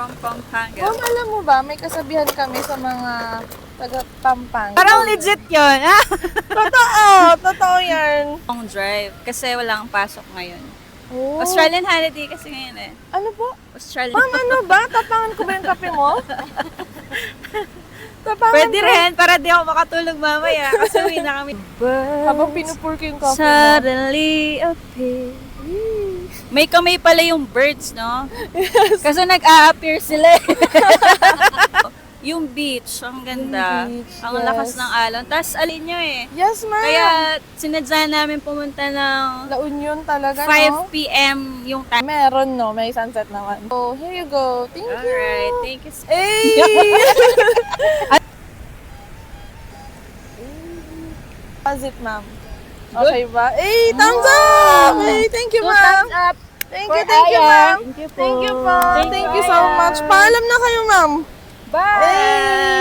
from Pampanga. Ma'am, alam mo ba, may kasabihan kami sa mga taga-Pampanga. Parang legit yun. Totoo yan. Long drive kasi walang pasok ngayon. Oh. Australian holiday kasi ngayon eh. Ano po? Australian. Ma'am, ano ba? Tapangan ko ba yung kape mo? Tapangan Pwede ko. rin, para di ako makatulog mamaya kasi uwi na kami. Habang pinupur ko yung kape mo. Suddenly appear. May kamay pala yung birds, no? Kasi nag-a-appear sila eh. Yung beach, ang ganda. Yung beach, Ang yes. lakas ng alon. Tapos alin nyo eh. Yes, ma'am. Kaya sinadya namin pumunta ng La Union talaga, 5 no? p.m. yung time. Meron, no? May sunset naman. Oh, here you go. Thank you. Alright, thank you. Hey! How's it, ma'am? Okay ba? Hey, thumbs up! Hey, thank you, ma'am. up. Thank you, ma'am. Thank you po. Thank you po. Thank you so much. Paalam na kayo, ma'am. Bye! Hey!